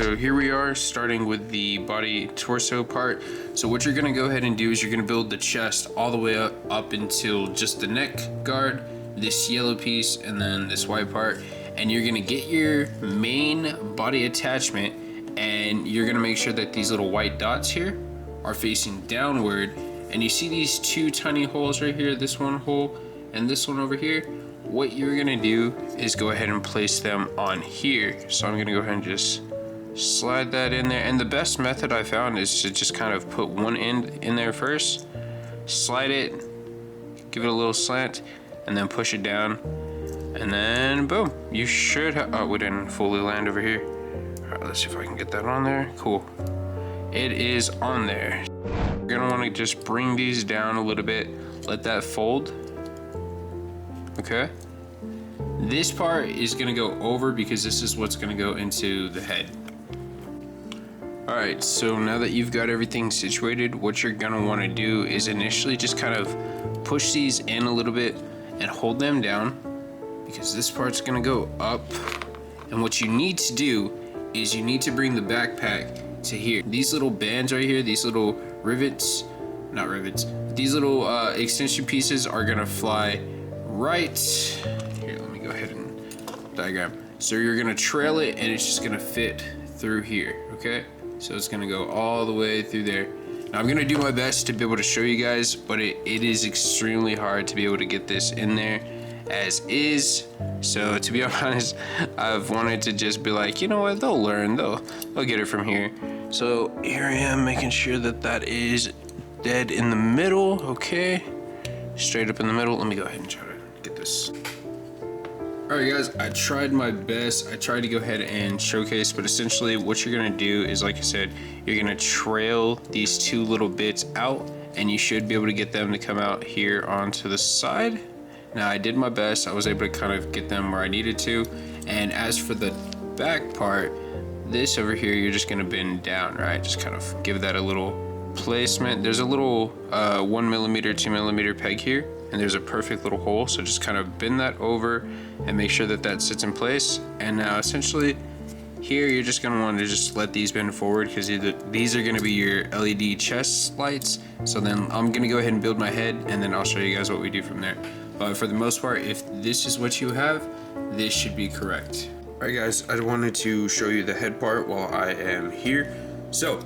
so here we are starting with the body torso part. So what you're gonna go ahead and do is you're gonna build the chest all the way up until just the neck guard, this yellow piece, and then this white part. And you're gonna get your main body attachment, and you're gonna make sure that these little white dots here are facing downward. And you see these two tiny holes right here, this one hole and this one over here. What you're gonna do is go ahead and place them on here. So I'm gonna go ahead and just slide that in there. And the best method I found is to just kind of put one end in there first, slide it, give it a little slant, and then push it down. And then boom, you should have, oh, we didn't fully land over here. All right, let's see if I can get that on there. Cool, it is on there. You're gonna wanna just bring these down a little bit, let that fold. Okay, this part is gonna go over because this is what's gonna go into the head. All right, so now that you've got everything situated, what you're gonna wanna do is initially just kind of push these in a little bit and hold them down, because this part's gonna go up. And what you need to do is you need to bring the backpack to here. These little bands right here, these little rivets, not rivets, these little extension pieces are gonna fly right here. Let me go ahead and diagram. So you're gonna trail it and it's just gonna fit through here, okay? So it's gonna go all the way through there. Now I'm gonna do my best to be able to show you guys, but it is extremely hard to be able to get this in there as is. So to be honest, I've wanted to just be like, you know what, they'll learn, they'll get it from here. So here I am making sure that that is dead in the middle, okay? Straight up in the middle. Let me go ahead and try to get this. All right guys, I tried my best. I tried to go ahead and showcase, but essentially what you're gonna do is, like I said, you're gonna trail these two little bits out, and you should be able to get them to come out here onto the side. Now I did my best. I was able to kind of get them where I needed to. And as for the back part, this over here, you're just gonna bend down, right? Just kind of give that a little placement. There's a little 1 millimeter, 2 millimeter peg here, and there's a perfect little hole. So just kind of bend that over and make sure that that sits in place. And now essentially here, you're just gonna want to just let these bend forward, because these are gonna be your LED chest lights. So then I'm gonna go ahead and build my head, and then I'll show you guys what we do from there. But for the most part, if this is what you have, this should be correct. All right guys, I wanted to show you the head part while I am here. So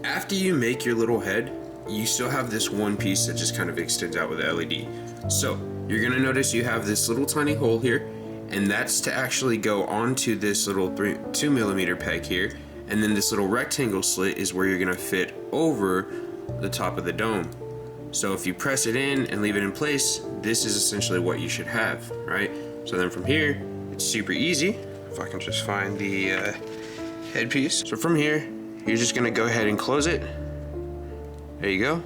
after you make your little head, you still have this one piece that just kind of extends out with the LED. So you're gonna notice you have this little tiny hole here, and that's to actually go onto this little 2 millimeter peg here. And then this little rectangle slit is where you're gonna fit over the top of the dome. So if you press it in and leave it in place, this is essentially what you should have, right? So then from here, it's super easy. If I can just find the headpiece. So from here, you're just gonna go ahead and close it. There you go.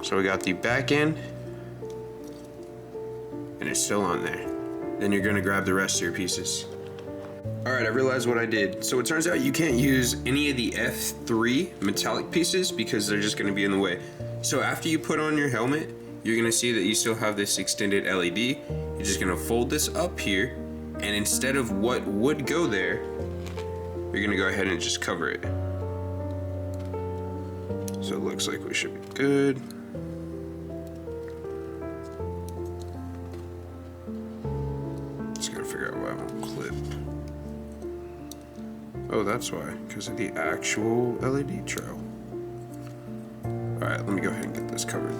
So we got the back end, and it's still on there. Then you're gonna grab the rest of your pieces. All right, I realized what I did. So it turns out you can't use any of the F3 metallic pieces because they're just gonna be in the way. So after you put on your helmet, you're gonna see that you still have this extended LED. You're just gonna fold this up here, and instead of what would go there, you're gonna go ahead and just cover it. So it looks like we should be good. Just gotta figure out why I won't clip. Oh, that's why, because of the actual LED trail. All right, let me go ahead and get this covered.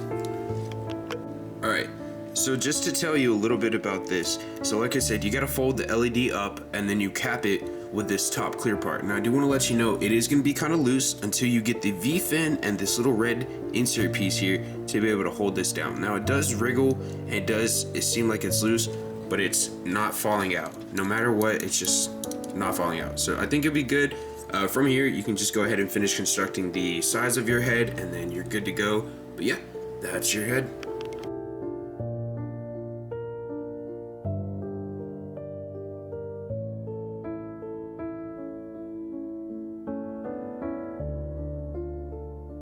All right, so just to tell you a little bit about this. So like I said, you gotta fold the LED up and then you cap it with this top clear part. Now I do wanna let you know, it is gonna be kind of loose until you get the V-fin and this little red insert piece here to be able to hold this down. Now it does wriggle, and it seem like it's loose, but it's not falling out. No matter what, it's just not falling out. So I think it'll be good. From here, you can just go ahead and finish constructing the size of your head, and then you're good to go. But yeah, that's your head.